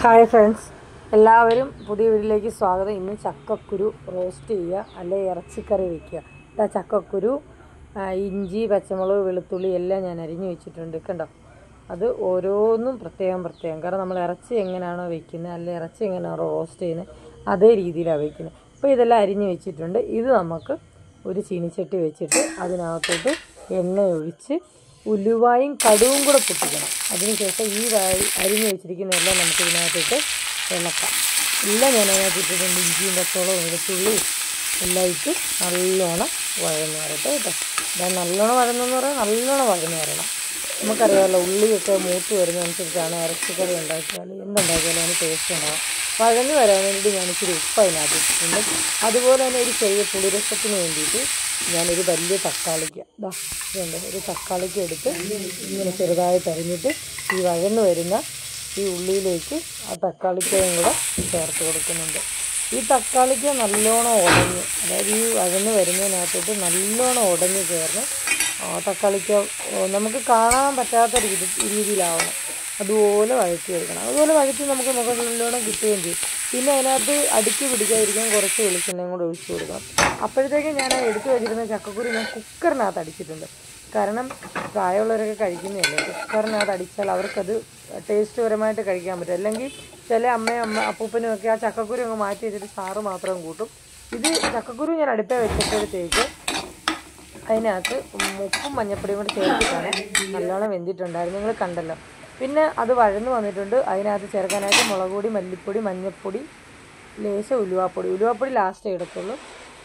Hi friends, എല്ലാവരും പുതിയ വീട്ടിലേക്ക് സ്വാഗതം. ഇന്ന് ചക്കക്കുരു റോസ്റ്റ് ചെയ്യുക, അല്ലെങ്കിൽ ഇറച്ചിക്കറി വയ്ക്കുക. ചക്കക്കുരു, ഇഞ്ചി, പച്ചമുളക്, വെളുത്തുള്ളി എല്ലാം ഞാൻ അരിഞ്ഞു വെച്ചിട്ടുണ്ട്. കണ്ടോ, അത് ഓരോന്നും പ്രത്യേകം കാരണം നമ്മൾ ഇറച്ചി എങ്ങനെയാണോ വയ്ക്കുന്നത്, അല്ലെങ്കിൽ ഇറച്ചി എങ്ങനെയാണോ റോസ്റ്റ് ചെയ്യുന്നത്, അതേ രീതിയിലാണ് വയ്ക്കുന്നത്. അപ്പോൾ ഇതെല്ലാം അരിഞ്ഞു വെച്ചിട്ടുണ്ട്. ഇത് നമുക്ക് ഒരു ചീനിച്ചട്ടി വെച്ചിട്ട് അതിനകത്തോട്ട് എണ്ണ ഒഴിച്ച് ഉലുവായും കടുവും കൂടെ പൊട്ടിക്കണം. അതിനുശേഷം ഈ അരിഞ്ഞ് വെച്ചിരിക്കുന്നതെല്ലാം നമുക്ക് ഇതിനകത്തിട്ട് ഇളക്കാം. എല്ലാം ഞാൻ അതിനകത്ത് ഇട്ടിട്ടുണ്ട്. ഇഞ്ചിയും പച്ചമുളകും വെളുത്തുള്ളിയും എല്ലാം ഇട്ട് നല്ലോണം വഴന്ന് വരട്ടെ കേട്ടോ. ഞാൻ നല്ലോണം വഴന്നെന്ന് പറയാൻ നല്ലോണം വഴന്ന് വരണം. നമുക്കറിയാമല്ലോ, ഉള്ളിയൊക്കെ മൂത്ത് വരുന്നതനുസരിച്ചാണ് ഇറച്ചിക്കറി ഉണ്ടാക്കിയാൽ എന്തുണ്ടാക്കിയാലും അതിന് ടേസ്റ്റ് ഉണ്ടാകും. വഴന്ന് വരാൻ വേണ്ടിയിട്ട് ഞാൻ ഇച്ചിരി ഉപ്പ് അതിനകത്ത് ഇട്ടിട്ടുണ്ട്. അതുപോലെ തന്നെ ഒരു ചെറിയ പുളിരസത്തിന് വേണ്ടിയിട്ട് ഞാനൊരു വലിയ തക്കാളിക്ക് ഒരു തക്കാളിക്ക് എടുത്ത് ഇങ്ങനെ ചെറുതായിട്ട് അരിഞ്ഞിട്ട് ഈ വഴന്ന് വരുന്ന ഈ ഉള്ളിയിലേക്ക് ആ തക്കാളിക്കയും കൂടെ ചേർത്ത് കൊടുക്കുന്നുണ്ട്. ഈ തക്കാളിക്ക നല്ലോണം ഉടഞ്ഞ്, അതായത് ഈ വഴന്ന് വരുന്നതിനകത്തോട്ട് നല്ലോണം ഉടഞ്ഞ് ചേർന്ന് തക്കാളിക്ക നമുക്ക് കാണാൻ പറ്റാത്ത രീതിയിലാവണം. അതുപോലെ വഴറ്റി എടുക്കണം. അതുപോലെ വഴറ്റി നമുക്ക് നല്ലോണം കിട്ടുകയും ചെയ്യും. പിന്നെ അതിനകത്ത് അടുക്കി പിടിക്കാതിരിക്കാൻ കുറച്ച് വെളിച്ചെണ്ണയും കൂടെ ഒഴിച്ചു കൊടുക്കണം. അപ്പോഴത്തേക്കും ഞാൻ എടുത്തു വെച്ചിരുന്ന ചക്കക്കുരു ഞാൻ കുക്കറിനകത്ത് അടിച്ചിട്ടുണ്ട്. കാരണം പ്രായമുള്ളവരൊക്കെ കഴിക്കുന്നതല്ലേ, കുക്കറിനകത്ത് അടിച്ചാൽ അവർക്കത് ടേസ്റ്റ് പരമായിട്ട് കഴിക്കാൻ പറ്റും. അല്ലെങ്കിൽ ചില അപ്പൂപ്പനും ഒക്കെ ആ ചക്കക്കുരു അങ്ങ് മാറ്റി വെച്ചിട്ട് സാറ് മാത്രം കൂട്ടും. ഇത് ചക്കക്കുരു ഞാൻ അടുപ്പേ വെച്ചപ്പോഴത്തേക്ക് അതിനകത്ത് ഉപ്പും മഞ്ഞപ്പൊടിയും കൂടെ ചേർത്തിട്ടാണ് നല്ലോണം വെന്തിട്ടുണ്ടായിരുന്നു. നിങ്ങൾ കണ്ടല്ലോ. പിന്നെ അത് വഴന്ന് വന്നിട്ടുണ്ട്. അതിനകത്ത് ചേർക്കാനായിട്ട് മുളക് പൊടി, മല്ലിപ്പൊടി, മഞ്ഞൾപ്പൊടി, ലേശം ഉലുവാപ്പൊടി ലാസ്റ്റേ എടുത്തുള്ളൂ.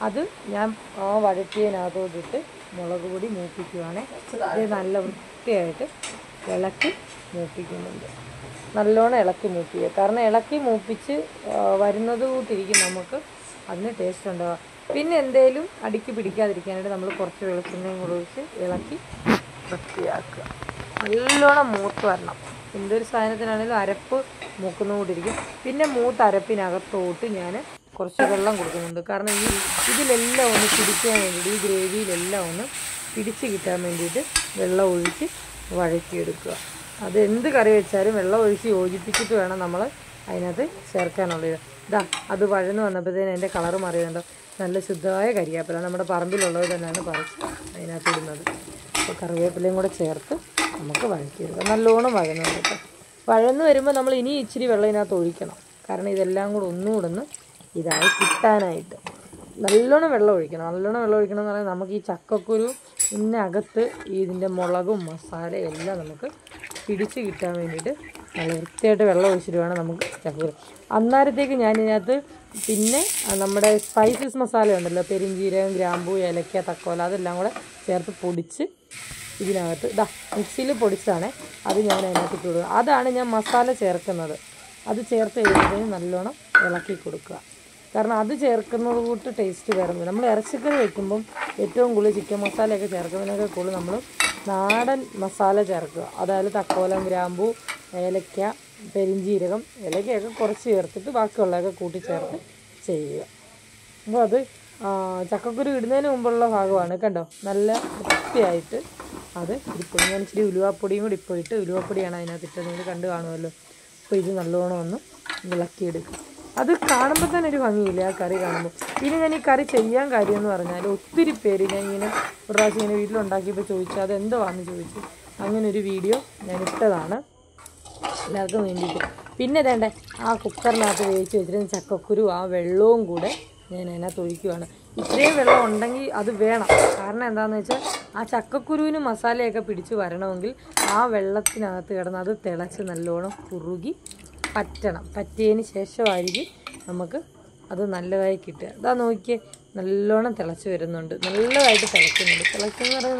അത് ഞാൻ വഴറ്റിയതിനകത്തോട്ടിട്ട് മുളക് പൊടി മൂപ്പിക്കുവാണ്. ഇത് നല്ല വൃത്തിയായിട്ട് ഇളക്കി മൂപ്പിക്കുന്നുണ്ട്. നല്ലോണം ഇളക്കി മൂപ്പിക്കുക. കാരണം ഇളക്കി മൂപ്പിച്ച് വരുന്നത് കൂട്ടിരിക്കും നമുക്ക് അതിന് ടേസ്റ്റ് ഉണ്ടാവുക. പിന്നെ എന്തേലും അടുക്കി പിടിക്കാതിരിക്കാനായിട്ട് നമ്മൾ കുറച്ച് വെളിച്ചെണ്ണയും കൂടെ ഒഴിച്ച് ഇളക്കി വൃത്തിയാക്കുക. നല്ലോണം മൂത്ത് വരണം. എന്തൊരു സാധനത്തിനാണെങ്കിലും അരപ്പ് മൂക്കുന്നതുകൊണ്ടിരിക്കും. പിന്നെ മൂത്ത് അരപ്പിനകത്തോട്ട് ഞാൻ കുറച്ച് വെള്ളം കൊടുക്കുന്നുണ്ട്. കാരണം ഇതിലെല്ലാം ഒന്ന് പിടിക്കാൻ വേണ്ടിയിട്ട്, ഈ ഗ്രേവിയിലെല്ലാം ഒന്ന് പിടിച്ച് കിട്ടാൻ വേണ്ടിയിട്ട് വെള്ളം ഒഴിച്ച് വഴറ്റിയെടുക്കുക. അത് എന്ത് കറി വെച്ചാലും വെള്ളം ഒഴിച്ച് യോജിപ്പിച്ചിട്ട് വേണം നമ്മൾ അതിനകത്ത് ചേർക്കാനുള്ളത്. അത് വഴന്ന് വന്നപ്പോഴത്തേന് അതിൻ്റെ കളറ് മാറിയുണ്ടോ. നല്ല ശുദ്ധമായ കരിവേപ്പില നമ്മുടെ പറമ്പിലുള്ളത് തന്നെയാണ് പറിച്ച് അതിനകത്ത് ഇടുന്നത്. അപ്പോൾ കറിവേപ്പിലയും കൂടെ ചേർത്ത് നമുക്ക് വഴറ്റിയെടുക്കാം. നല്ലോണം വഴന്ന് വരട്ടെ. വഴന്ന് വരുമ്പോൾ നമ്മൾ ഇനി ഇച്ചിരി വെള്ളം ഇതിനകത്ത് ഒഴിക്കണം. കാരണം ഇതെല്ലാം കൂടെ ഒന്നുകൂടെ ഇതായി കിട്ടാനായിട്ട് നല്ലോണം വെള്ളം ഒഴിക്കണം. നല്ലോണം വെള്ളം ഒഴിക്കണം എന്ന് പറഞ്ഞാൽ നമുക്ക് ഈ ചക്കക്കുരു ഇതിനകത്ത് ഇതിൻ്റെ മുളകും മസാലയും എല്ലാം നമുക്ക് പിടിച്ച് കിട്ടാൻ വേണ്ടിയിട്ട് നല്ല വൃത്തിയായിട്ട് വെള്ളം ഒഴിച്ചിട്ട് വേണം നമുക്ക് ചക്കക്കുരു. അന്നേരത്തേക്ക് ഞാനിതിനകത്ത് പിന്നെ നമ്മുടെ സ്പൈസസ് മസാല ഉണ്ടല്ലോ, പെരിഞ്ചീരകം, ഗ്രാമ്പൂ, ഏലക്ക, തക്കോല, അതെല്ലാം കൂടെ ചേർത്ത് പൊടിച്ച് ഇതിനകത്ത് മിക്സിയിൽ പൊടിച്ചതാണ്. അത് ഞാൻ അതിനകത്ത് ഇട്ട് കൊടുക്കുക. അതാണ് ഞാൻ മസാല ചേർക്കുന്നത്. അത് ചേർത്ത് കഴിയുമ്പോഴത്തേക്കും നല്ലോണം ഇളക്കി കൊടുക്കുക. കാരണം അത് ചേർക്കുന്നത് കൂട്ട് ടേസ്റ്റ് വേറെ. നമ്മൾ ഇറച്ചിക്കറി വയ്ക്കുമ്പം ഏറ്റവും കൂടുതൽ ചിക്കൻ മസാലയൊക്കെ ചേർക്കുന്നതിനൊക്കെ കൂടുതൽ നമ്മൾ നാടൻ മസാല ചേർക്കുക. അതായത് തക്കോലം, ഗ്രാമ്പൂ, ഏലക്ക, പെരിഞ്ചീരകം, ഏലക്കയൊക്കെ കുറച്ച് ചേർത്തിട്ട് ബാക്കിയുള്ളതൊക്കെ കൂട്ടിച്ചേർത്ത് ചെയ്യുക. അപ്പോൾ അത് ചക്കക്കുരു ഇടുന്നതിന് മുമ്പുള്ള ഭാഗമാണ്. കണ്ടോ, നല്ല വൃത്തിയായിട്ട് അത് ഇരിപ്പൊടി. ഞാൻ ഇച്ചിരി ഉലുവാപ്പൊടിയും കൂടി ഇപ്പോൾ ഇട്ട്, ഉലുവാപ്പൊടിയാണ് അതിനകത്ത് ഇട്ടത്, നിങ്ങൾ കണ്ടു കാണുമല്ലോ. അപ്പോൾ ഇത് നല്ലോണം ഒന്ന് ഇളക്കിയെടുക്കും. അത് കാണുമ്പോൾ തന്നെ ഒരു ഭംഗിയില്ല ആ കറി കാണുമ്പോൾ. പിന്നെ ഞാൻ ഈ കറി ചെയ്യാൻ കാര്യമെന്ന് പറഞ്ഞാൽ ഒത്തിരി പേര് ഞാൻ ഇങ്ങനെ ഒരു പ്രാവശ്യം ഇങ്ങനെ വീട്ടിലുണ്ടാക്കിയപ്പോൾ ചോദിച്ചു അതെന്തുവാണെന്ന് ചോദിച്ചു. അങ്ങനെ ഒരു വീഡിയോ ഞാൻ ഇട്ടതാണ് എല്ലാവർക്കും വേണ്ടിയിട്ട്. പിന്നെ വേണ്ടേ ആ കുക്കറിനകത്ത് വേവിച്ച് വെച്ചിട്ട് ചക്കക്കുരു ആ വെള്ളവും കൂടെ ഞാൻ അതിനകത്ത് ഒഴിക്കുകയാണ്. ഇത്രയും വെള്ളം ഉണ്ടെങ്കിൽ അത് വേണം. കാരണം എന്താണെന്ന് വെച്ചാൽ ആ ചക്കക്കുരുവിന് മസാലയൊക്കെ പിടിച്ച് വരണമെങ്കിൽ ആ വെള്ളത്തിനകത്ത് കിടന്ന് അത് തിളച്ച് നല്ലോണം കുറുകി പറ്റണം. പറ്റിയതിന് ശേഷമായിരിക്കും നമുക്ക് അത് നല്ലതായി കിട്ടുക. നോക്കിയേ, നല്ലോണം തിളച്ച് വരുന്നുണ്ട്, നല്ലതായിട്ട് തിളയ്ക്കുന്നുണ്ട്. തിളയ്ക്കെന്ന് പറഞ്ഞാൽ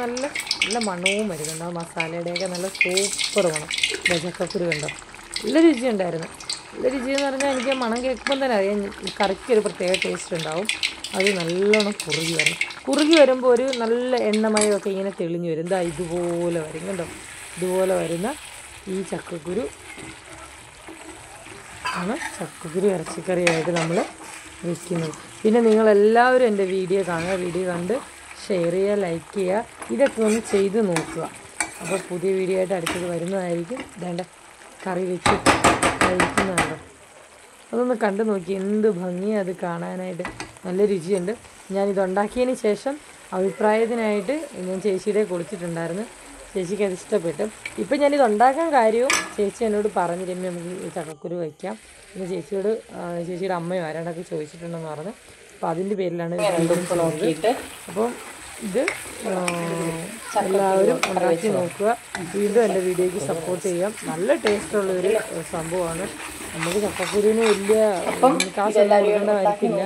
നല്ല മണവും വരുന്നുണ്ട്. ആ മസാലയുടെയൊക്കെ നല്ല സൂപ്പർ മണം. ചക്കക്കുരു കണ്ടോ, നല്ല രുചിയുണ്ടായിരുന്നു. നല്ല രുചിയെന്ന് പറഞ്ഞാൽ എനിക്ക് ആ മണം കേൾക്കുമ്പോൾ തന്നെ അറിയാം കറിക്കൊരു പ്രത്യേക ടേസ്റ്റ് ഉണ്ടാവും. അത് നല്ലോണം കുറുകി വരുമ്പോൾ ഒരു നല്ല എണ്ണമയമൊക്കെ ഇങ്ങനെ തെളിഞ്ഞു വരും. ഇതുപോലെ വരും കണ്ടോ. ഇതുപോലെ വരുന്ന ഈ ചക്കക്കുരു ആണ് ചക്കക്കുരു ഇറച്ചിക്കറിയായിട്ട് നമ്മൾ വയ്ക്കുന്നത്. പിന്നെ നിങ്ങളെല്ലാവരും എൻ്റെ വീഡിയോ കാണുക. വീഡിയോ കണ്ട് ഷെയർ ചെയ്യുക, ലൈക്ക് ചെയ്യുക. ഇതൊക്കെ ഒന്ന് ചെയ്ത് നോക്കുക. അപ്പോൾ പുതിയ വീഡിയോ ആയിട്ട് അടുത്തത് വരുന്നതായിരിക്കും. കറി വെച്ച് കഴിക്കുന്നതാണ്. അതൊന്ന് കണ്ടു നോക്കി, എന്ത് ഭംഗിയാണ് അത് കാണാനായിട്ട്, നല്ല രുചിയുണ്ട്. ഞാനിതുണ്ടാക്കിയതിന് ശേഷം അഭിപ്രായത്തിനായിട്ട് ഞാൻ ചേച്ചിയുടെ കൊടുത്തിട്ടുണ്ടായിരുന്നു. ചേച്ചിക്ക് അത് ഇഷ്ടപ്പെട്ടു. ഇപ്പം ഞാനിത് ഉണ്ടാക്കാൻ കാര്യവും ചേച്ചി എന്നോട് പറഞ്ഞു, രമ്യ നമുക്ക് ചക്കക്കുരു വയ്ക്കാം. പിന്നെ ചേച്ചിയുടെ അമ്മയും ആരാണ്ടൊക്കെ ചോദിച്ചിട്ടുണ്ടെന്ന് പറഞ്ഞു. അപ്പോൾ അതിൻ്റെ പേരിലാണ് നോക്കിയിട്ട്. അപ്പം ഇത് എല്ലാവരും ഉണ്ടാക്കി നോക്കുക. വീണ്ടും എൻ്റെ വീഡിയോയ്ക്ക് സപ്പോർട്ട് ചെയ്യാം. നല്ല ടേസ്റ്റുള്ളൊരു സംഭവമാണ്. നമുക്ക് ചക്കക്കുരുവിന് വലിയ കാശൊന്നും കൊടുക്കേണ്ട വരത്തില്ല.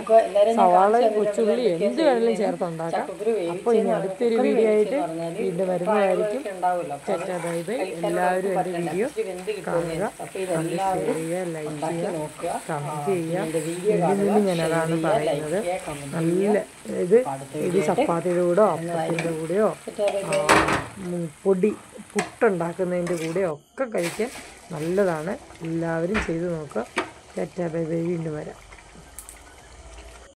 സവാള, കൊച്ചുള്ളി എന്ത് വേണമെങ്കിലും ചേർത്തുണ്ടാക്കാം. അപ്പോൾ ഇനി അടുത്തൊരു വീഡിയോ ആയിട്ട് വീണ്ടും വരുന്നതായിരിക്കും. അതായത് എല്ലാവരും എൻ്റെ വീഡിയോ കാണുക, ഷെയർ ചെയ്യുക, ലൈക്ക് ചെയ്യുക, കമൻറ്റ് ചെയ്യുക. വീണ്ടും ഞാൻ അതാണ് പറയുന്നത്. നല്ല ഇത് ചപ്പാത്തിയുടെ കൂടെയോ അപ്പത്തിൻ്റെ കൂടെയോ പുട്ടുണ്ടാക്കുന്നതിൻ്റെ കൂടെയോ ഒക്കെ കഴിക്കാൻ നല്ലതാണ്. എല്ലാവരും ചെയ്ത് നോക്കുക. Tata bye bye. വീണ്ടും വരാം.